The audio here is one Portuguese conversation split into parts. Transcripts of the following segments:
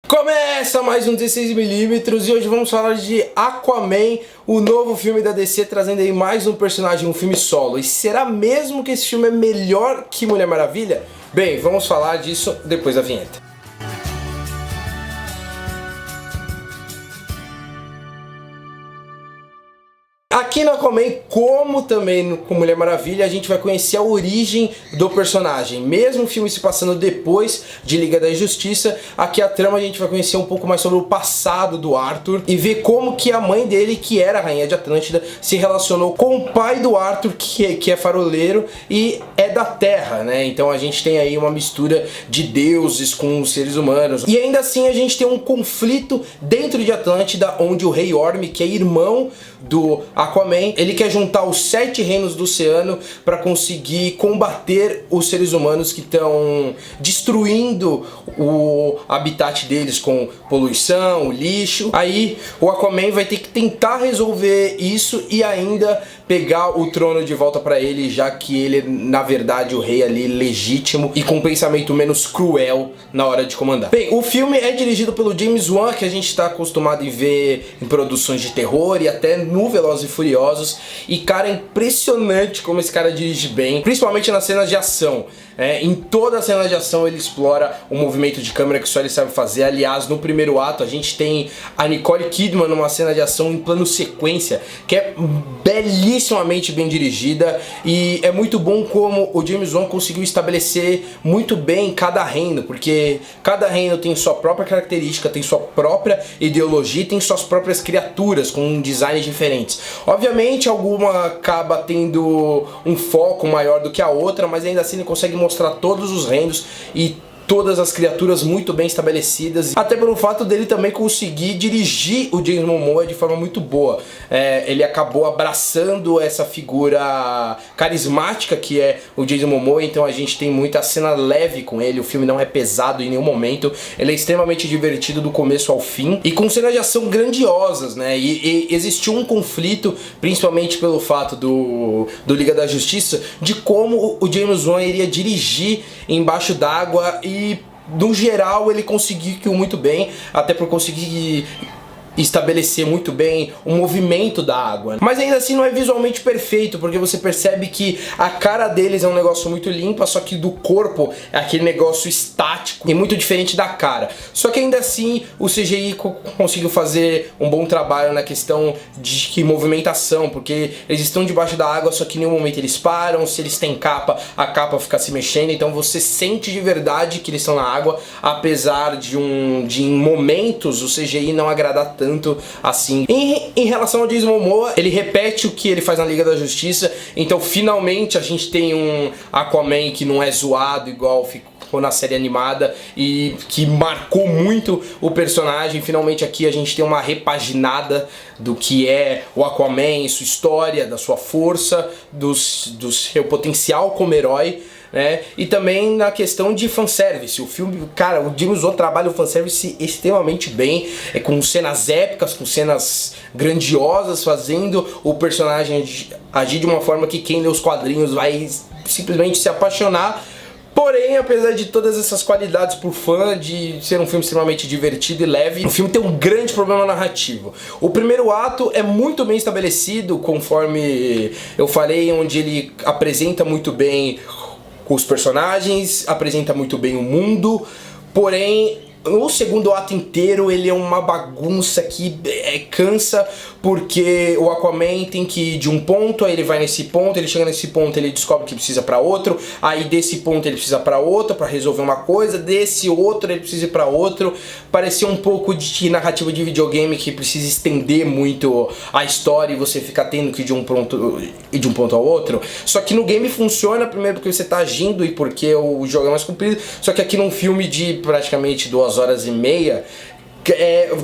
Começa mais um 16mm e hoje vamos falar de Aquaman, o novo filme da DC, trazendo aí mais um personagem, um filme solo. E será mesmo que esse filme é melhor que Mulher Maravilha? Bem, vamos falar disso depois da vinheta. Aqui no Aquaman, como também com Mulher Maravilha, a gente vai conhecer a origem do personagem. Mesmo o filme se passando depois de Liga da Justiça, aqui a trama a gente vai conhecer um pouco mais sobre o passado do Arthur e ver como que a mãe dele, que era a rainha de Atlântida, se relacionou com o pai do Arthur, que é faroleiro e é da Terra, né? Então a gente tem aí uma mistura de deuses com os seres humanos. E ainda assim a gente tem um conflito dentro de Atlântida, onde o Rei Orm, que é irmão do Aquaman, ele quer juntar os 7 reinos do oceano para conseguir combater os seres humanos que estão destruindo o habitat deles com poluição, lixo. Aí o Aquaman vai ter que tentar resolver isso e ainda pegar o trono de volta para ele, já que ele na verdade o rei ali legítimo e com um pensamento menos cruel na hora de comandar. Bem, o filme é dirigido pelo James Wan, que a gente está acostumado em ver em produções de terror e até no Velozes e Furiosos, e cara, é impressionante como esse cara dirige bem, principalmente nas cenas de ação. Em toda a cena de ação ele explora o movimento de câmera que só ele sabe fazer. Aliás, no primeiro ato a gente tem a Nicole Kidman numa cena de ação em plano sequência, que é belíssimamente bem dirigida, e é muito bom como o James Wan conseguiu estabelecer muito bem cada reino, porque cada reino tem sua própria característica, tem sua própria ideologia, tem suas próprias criaturas com designs diferentes. Obviamente alguma acaba tendo um foco maior do que a outra, mas ainda assim ele consegue mostrar todos os reinos e todas as criaturas muito bem estabelecidas, até pelo fato dele também conseguir dirigir o Jason Momoa de forma muito boa. Ele acabou abraçando essa figura carismática que é o Jason Momoa, então a gente tem muita cena leve com ele, o filme não é pesado em nenhum momento, ele é extremamente divertido do começo ao fim, e com cenas de ação grandiosas, né? E existiu um conflito, principalmente pelo fato do Liga da Justiça, de como o James Wan iria dirigir embaixo d'água, e no geral ele conseguiu muito bem, até por conseguir estabelecer muito bem o movimento da água. Mas ainda assim não é visualmente perfeito, porque você percebe que a cara deles é um negócio muito limpa, só que do corpo é aquele negócio estático e muito diferente da cara. Só que ainda assim o CGI conseguiu fazer um bom trabalho na questão de movimentação, porque eles estão debaixo da água, só que em nenhum momento eles param. Se eles têm capa, a capa fica se mexendo, então você sente de verdade que eles estão na água, apesar de em momentos o CGI não agradar tanto assim. Em relação ao Jason Momoa, ele repete o que ele faz na Liga da Justiça, então finalmente a gente tem um Aquaman que não é zoado igual ficou na série animada e que marcou muito o personagem. Finalmente aqui a gente tem uma repaginada do que é o Aquaman, sua história, da sua força, do seu potencial como herói, né? E também na questão de fanservice. O filme, cara, o James Wan trabalha o fanservice extremamente bem, com cenas épicas, com cenas grandiosas, fazendo o personagem agir de uma forma que quem lê os quadrinhos vai simplesmente se apaixonar. Porém, apesar de todas essas qualidades pro fã, de ser um filme extremamente divertido e leve, o filme tem um grande problema narrativo. O primeiro ato é muito bem estabelecido, conforme eu falei, onde ele apresenta muito bem os personagens, apresenta muito bem o mundo, porém o segundo ato inteiro ele é uma bagunça que cansa, porque o Aquaman tem que ir de um ponto, aí ele vai nesse ponto, ele chega nesse ponto, ele descobre que precisa para outro, aí desse ponto ele precisa para outro para resolver uma coisa, desse outro ele precisa ir para outro. Parecia um pouco de narrativa de videogame que precisa estender muito a história e você fica tendo que ir de um ponto ao outro. Só que no game funciona, primeiro porque você tá agindo e porque o jogo é mais comprido, só que aqui num filme de praticamente 2 horas e meia,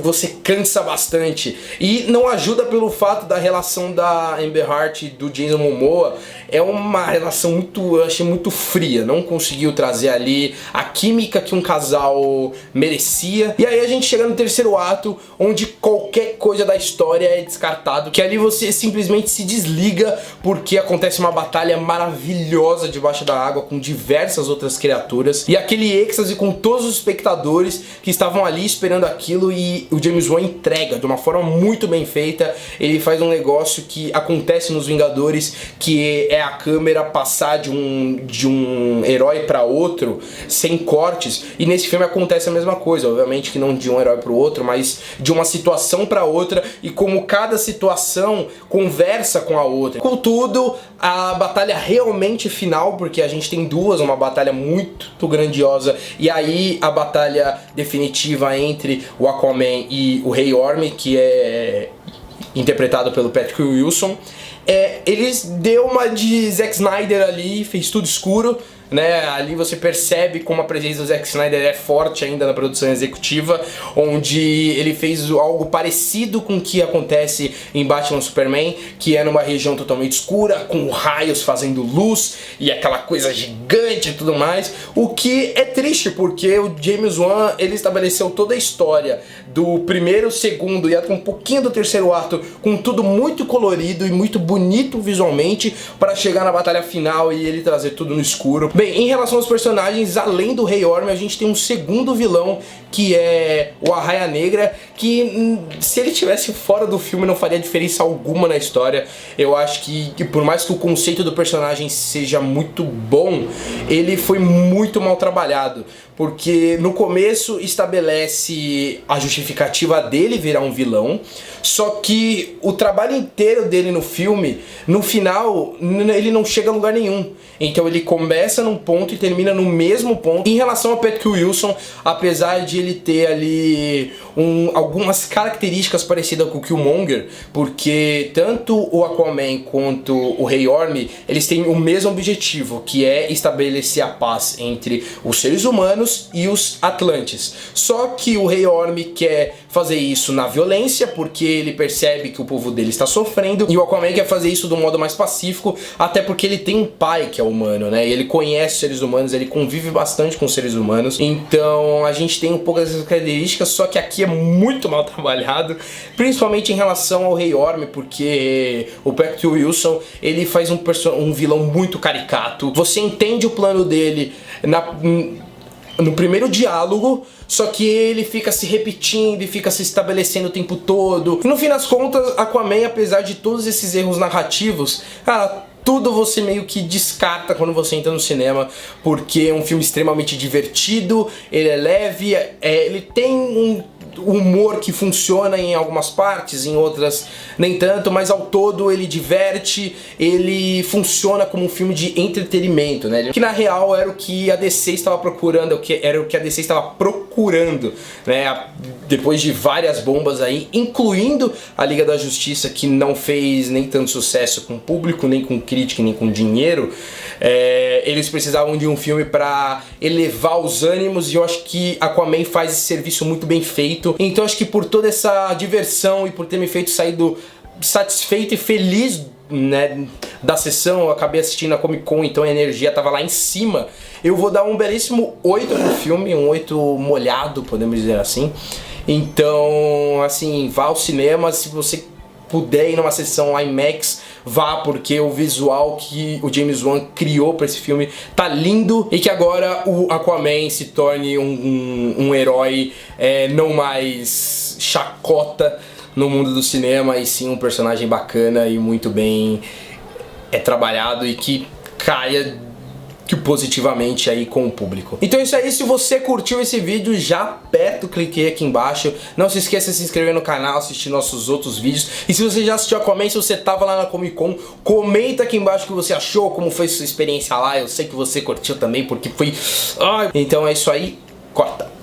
você cansa bastante. E não ajuda pelo fato da relação da Amber Heard e do Jason Momoa. É uma relação muito, eu achei muito fria. Não conseguiu trazer ali a química que um casal merecia. E aí a gente chega no terceiro ato, onde qualquer coisa da história é descartado, que ali você simplesmente se desliga, porque acontece uma batalha maravilhosa debaixo da água com diversas outras criaturas, e aquele êxtase com todos os espectadores que estavam ali esperando aquilo. E o James Wan entrega de uma forma muito bem feita. Ele faz um negócio que acontece nos Vingadores, que é a câmera passar de um herói para outro sem cortes, e nesse filme acontece a mesma coisa, obviamente que não de um herói para o outro, mas de uma situação para outra, e como cada situação conversa com a outra. Contudo, a batalha realmente final, porque a gente tem duas, uma batalha muito grandiosa, e aí a batalha definitiva entre o Aquaman e o Rei Orm, que é interpretado pelo Patrick Wilson. Eles deu uma de Zack Snyder ali, fez tudo escuro, né? Ali você percebe como a presença do Zack Snyder é forte ainda na produção executiva, onde ele fez algo parecido com o que acontece em Batman Superman, que é numa região totalmente escura, com raios fazendo luz e aquela coisa gigante e tudo mais, o que é triste, porque o James Wan, ele estabeleceu toda a história do primeiro, segundo e até um pouquinho do terceiro ato, com tudo muito colorido e muito bonito visualmente, para chegar na batalha final e ele trazer tudo no escuro. Bem, em relação aos personagens, além do Rei Orm, a gente tem um segundo vilão, que é o Arraia Negra, que se ele tivesse fora do filme não faria diferença alguma na história. Eu acho que por mais que o conceito do personagem seja muito bom, ele foi muito mal trabalhado, porque no começo estabelece a justificativa dele virar um vilão, só que o trabalho inteiro dele no filme, no final, ele não chega a lugar nenhum. Então ele começa num ponto e termina no mesmo ponto. Em relação ao Patrick Wilson, apesar de ele ter ali algumas características parecidas com o Killmonger, porque tanto o Aquaman quanto o Rei Orm, eles têm o mesmo objetivo, que é estabelecer a paz entre os seres humanos e os Atlantes. Só que o Rei Orm quer fazer isso na violência, porque ele percebe que o povo dele está sofrendo, e o Aquaman quer fazer isso do modo mais pacífico, até porque ele tem um pai que é humano, né? E ele conhece seres humanos, ele convive bastante com seres humanos. Então a gente tem um pouco dessas características, só que aqui é muito mal trabalhado, principalmente em relação ao Rei Orm, porque o Patrick Wilson, ele faz um vilão muito caricato. Você entende o plano dele no primeiro diálogo, só que ele fica se repetindo e fica se estabelecendo o tempo todo. E no fim das contas, Aquaman, apesar de todos esses erros narrativos, cara, tudo você meio que descarta quando você entra no cinema, porque é um filme extremamente divertido, ele é leve, ele tem um humor que funciona em algumas partes, em outras nem tanto, mas ao todo ele diverte, ele funciona como um filme de entretenimento, né? Que na real era o que a DC estava procurando, né? Depois de várias bombas aí, incluindo a Liga da Justiça, que não fez nem tanto sucesso com o público, nem com crítica, nem com dinheiro. Eles precisavam de um filme para elevar os ânimos, e eu acho que Aquaman faz esse serviço muito bem feito. Então acho que por toda essa diversão e por ter me feito sair satisfeito e feliz, né, da sessão, eu acabei assistindo a Comic Con, então a energia tava lá em cima. Eu vou dar um belíssimo 8 no filme, um 8 molhado, podemos dizer assim. Então, assim, vá ao cinema, se você puder ir numa sessão IMAX, vá, porque o visual que o James Wan criou para esse filme tá lindo, e que agora o Aquaman se torne um herói não mais chacota no mundo do cinema, e sim um personagem bacana e muito bem trabalhado, e que caia positivamente aí com o público. Então é isso aí, se você curtiu esse vídeo, já aperta o clique aqui embaixo, não se esqueça de se inscrever no canal, assistir nossos outros vídeos, e se você já assistiu a Aquaman, se você tava lá na Comic Con, comenta aqui embaixo o que você achou, como foi sua experiência lá. Eu sei que você curtiu também, porque foi... Então é isso aí, corta!